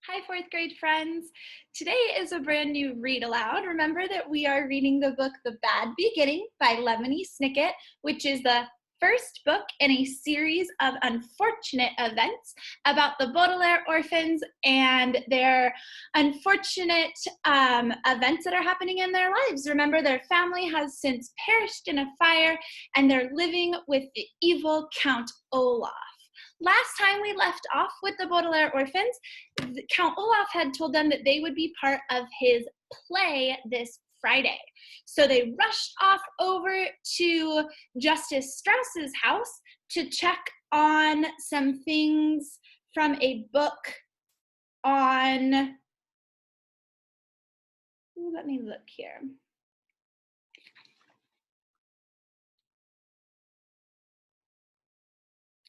Hi, fourth grade friends. Today is a brand new read aloud. Remember that we are reading the book The Bad Beginning by Lemony Snicket, which is the first book in a series of unfortunate events about the Baudelaire orphans and their unfortunate events that are happening in their lives. Remember, their family has since perished in a fire and they're living with the evil Count Olaf. Last time we left off with the Baudelaire orphans, Count Olaf had told them that they would be part of his play this Friday. So they rushed off over to Justice Strauss's house to check on some things from a book on, let me look here.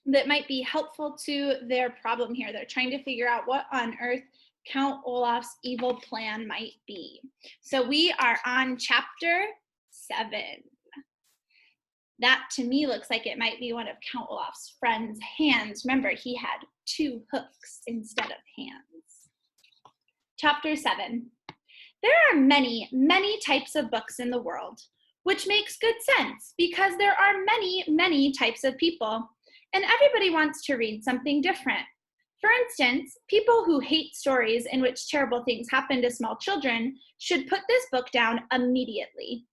That might be helpful to their problem here. They're trying to figure out what on earth Count Olaf's evil plan might be. So we are on chapter 7. That to me looks like it might be one of Count Olaf's friend's hands. Remember, he had 2 hooks instead of hands. Chapter 7. There are many, many types of books in the world, which makes good sense because there are many, many types of people. And everybody wants to read something different. For instance, people who hate stories in which terrible things happen to small children should put this book down immediately.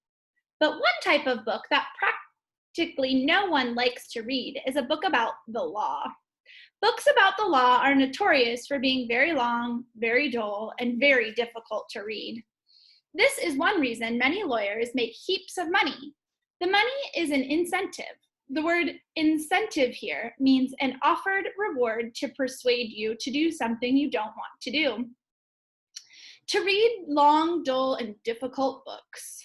But one type of book that practically no one likes to read is a book about the law. Books about the law are notorious for being very long, very dull, and very difficult to read. This is one reason many lawyers make heaps of money. The money is an incentive. The word incentive here means an offered reward to persuade you to do something you don't want to do. To read long, dull, and difficult books.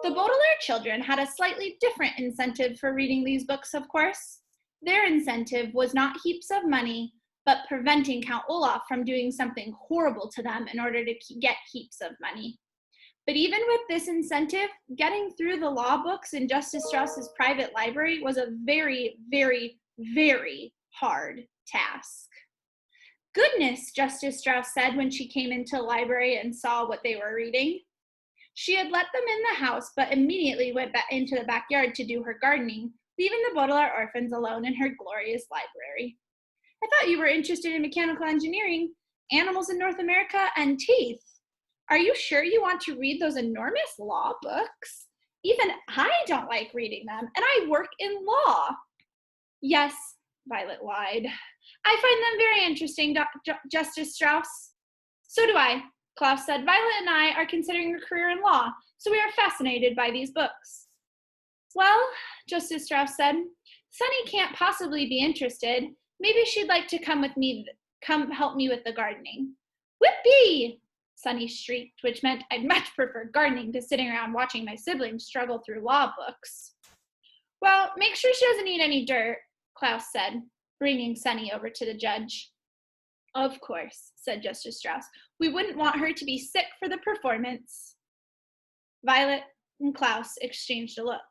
The Baudelaire children had a slightly different incentive for reading these books, of course. Their incentive was not heaps of money, but preventing Count Olaf from doing something horrible to them in order to get heaps of money. But even with this incentive, getting through the law books in Justice Strauss's private library was a very, very, very hard task. Goodness, Justice Strauss said when she came into the library and saw what they were reading. She had let them in the house, but immediately went back into the backyard to do her gardening, leaving the Baudelaire orphans alone in her glorious library. I thought you were interested in mechanical engineering, animals in North America, and teeth. Are you sure you want to read those enormous law books? Even I don't like reading them, and I work in law. Yes, Violet lied. I find them very interesting, Justice Strauss. So do I, Klaus said. Violet and I are considering a career in law, so we are fascinated by these books. Well, Justice Strauss said, Sunny can't possibly be interested. Maybe she'd like to come help me with the gardening. Whippy! Sunny shrieked, which meant I'd much prefer gardening to sitting around watching my siblings struggle through law books. Well, make sure she doesn't eat any dirt, Klaus said, bringing Sunny over to the judge. Of course, said Justice Strauss. We wouldn't want her to be sick for the performance. Violet and Klaus exchanged a look.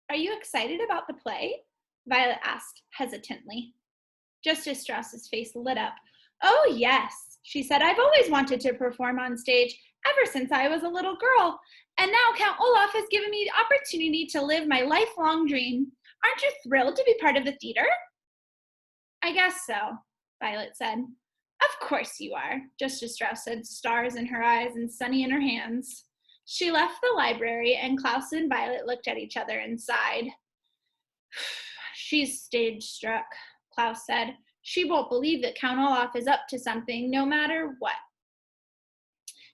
Are you excited about the play? Violet asked hesitantly. Justice Strauss's face lit up. Oh, yes, she said. I've always wanted to perform on stage ever since I was a little girl. And now Count Olaf has given me the opportunity to live my lifelong dream. Aren't you thrilled to be part of the theater? I guess so, Violet said. Of course you are, Justice Strauss said, stars in her eyes and sunny in her hands. She left the library, and Klaus and Violet looked at each other and sighed. She's stage struck, Klaus said. She won't believe that Count Olaf is up to something, no matter what.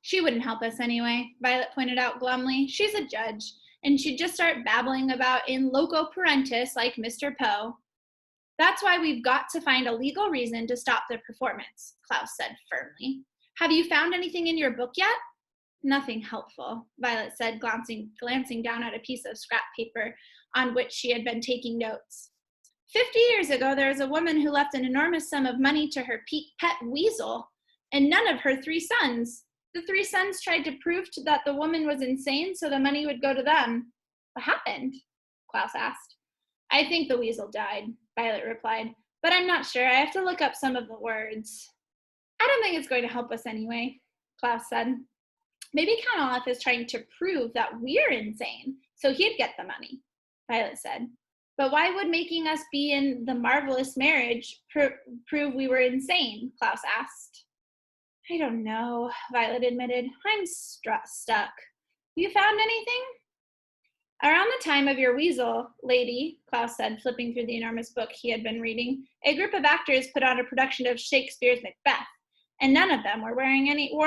She wouldn't help us anyway, Violet pointed out glumly. She's a judge, and she'd just start babbling about in loco parentis like Mr. Poe. That's why we've got to find a legal reason to stop the performance, Klaus said firmly. Have you found anything in your book yet? Nothing helpful, Violet said, glancing down at a piece of scrap paper on which she had been taking notes. 50 years ago, there was a woman who left an enormous sum of money to her pet weasel, and none of her 3 sons. The 3 sons tried to prove that the woman was insane, so the money would go to them. What happened? Klaus asked. I think the weasel died, Violet replied, but I'm not sure. I have to look up some of the words. I don't think it's going to help us anyway, Klaus said. Maybe Count Olaf is trying to prove that we're insane, so he'd get the money, Violet said. But why would making us be in the marvelous marriage prove we were insane? Klaus asked. I don't know, Violet admitted. I'm stuck. You found anything? Around the time of your weasel, lady, Klaus said, flipping through the enormous book he had been reading, a group of actors put on a production of Shakespeare's Macbeth, and none of them wore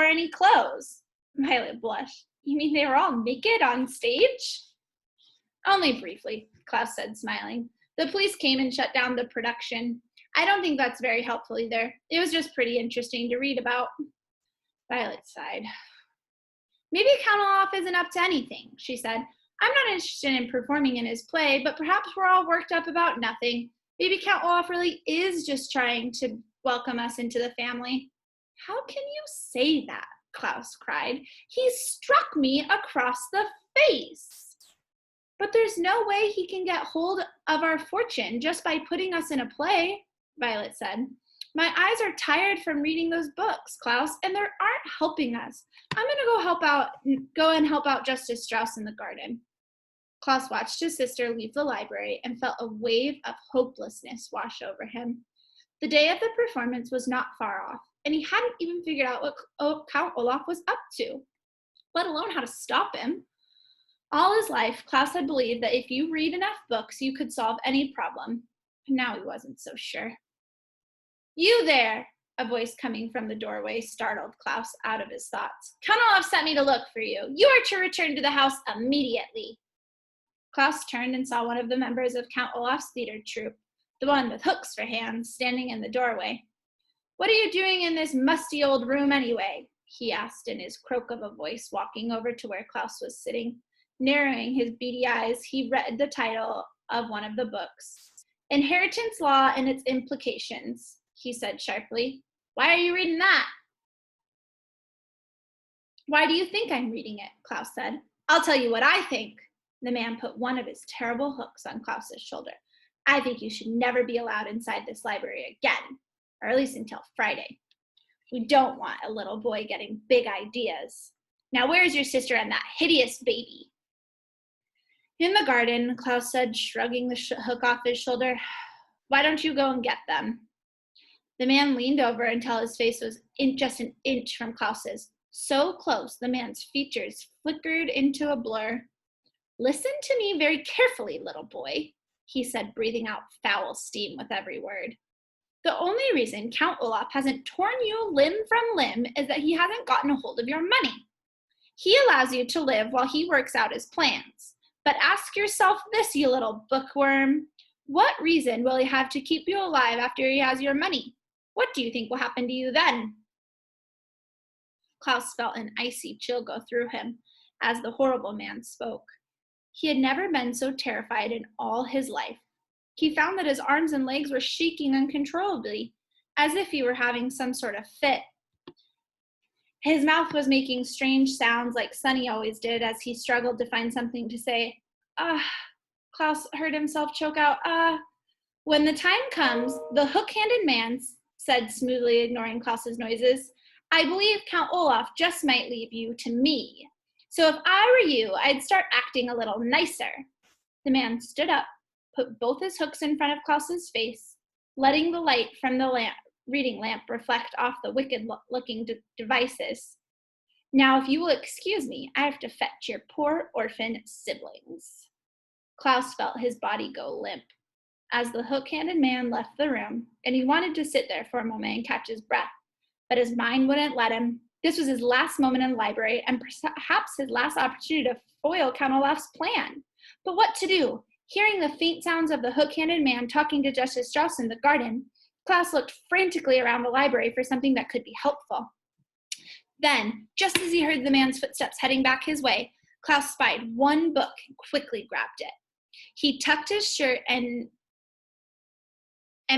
any clothes. Violet blushed. You mean they were all naked on stage? Only briefly, Klaus said, smiling. The police came and shut down the production. I don't think that's very helpful either. It was just pretty interesting to read about. Violet sighed. Maybe Count Olaf isn't up to anything, she said. I'm not interested in performing in his play, but perhaps we're all worked up about nothing. Maybe Count Olaf really is just trying to welcome us into the family. How can you say that? Klaus cried. He struck me across the face. But there's no way he can get hold of our fortune just by putting us in a play, Violet said. My eyes are tired from reading those books, Klaus, and they aren't helping us. I'm going to go and help out Justice Strauss in the garden. Klaus watched his sister leave the library and felt a wave of hopelessness wash over him. The day of the performance was not far off, and he hadn't even figured out what Count Olaf was up to, let alone how to stop him. All his life, Klaus had believed that if you read enough books, you could solve any problem. But now he wasn't so sure. You there, a voice coming from the doorway startled Klaus out of his thoughts. Count Olaf sent me to look for you. You are to return to the house immediately. Klaus turned and saw one of the members of Count Olaf's theater troupe, the one with hooks for hands, standing in the doorway. What are you doing in this musty old room anyway? He asked in his croak of a voice, walking over to where Klaus was sitting. Narrowing his beady eyes, he read the title of one of the books. Inheritance Law and Its Implications, he said sharply. Why are you reading that? Why do you think I'm reading it? Klaus said. I'll tell you what I think. The man put one of his terrible hooks on Klaus's shoulder. I think you should never be allowed inside this library again, or at least until Friday. We don't want a little boy getting big ideas. Now where's your sister and that hideous baby? In the garden, Klaus said, shrugging the hook off his shoulder. Why don't you go and get them? The man leaned over until his face was just an inch from Klaus's. So close, the man's features flickered into a blur. Listen to me very carefully, little boy, he said, breathing out foul steam with every word. The only reason Count Olaf hasn't torn you limb from limb is that he hasn't gotten a hold of your money. He allows you to live while he works out his plans. But ask yourself this, you little bookworm. What reason will he have to keep you alive after he has your money? What do you think will happen to you then? Klaus felt an icy chill go through him as the horrible man spoke. He had never been so terrified in all his life. He found that his arms and legs were shaking uncontrollably, as if he were having some sort of fit. His mouth was making strange sounds like Sonny always did as he struggled to find something to say. Klaus heard himself choke out, When the time comes, the hook-handed man said smoothly, ignoring Klaus's noises, I believe Count Olaf just might leave you to me. So if I were you, I'd start acting a little nicer. The man stood up, put both his hooks in front of Klaus's face, letting the light from the reading lamp reflect off the wicked-looking devices. Now, if you will excuse me, I have to fetch your poor orphan siblings. Klaus felt his body go limp as the hook-handed man left the room, and he wanted to sit there for a moment and catch his breath, but his mind wouldn't let him. This was his last moment in the library and perhaps his last opportunity to foil Count Olaf's plan. But what to do? Hearing the faint sounds of the hook-handed man talking to Justice Strauss in the garden, Klaus looked frantically around the library for something that could be helpful. Then, just as he heard the man's footsteps heading back his way, Klaus spied one book and quickly grabbed it. He tucked his shirt and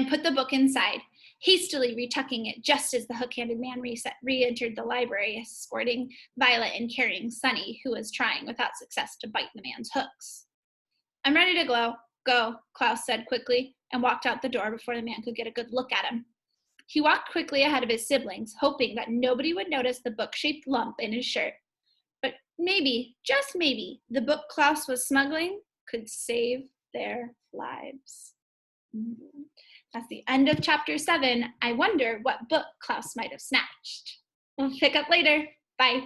put the book inside, hastily retucking it just as the hook-handed man re-entered the library, escorting Violet and carrying Sonny, who was trying without success to bite the man's hooks. I'm ready to go, Klaus said quickly, and walked out the door before the man could get a good look at him. He walked quickly ahead of his siblings, hoping that nobody would notice the book-shaped lump in his shirt. But maybe, just maybe, the book Klaus was smuggling could save their lives. That's the end of chapter 7. I wonder what book Klaus might have snatched. We'll pick up later. Bye.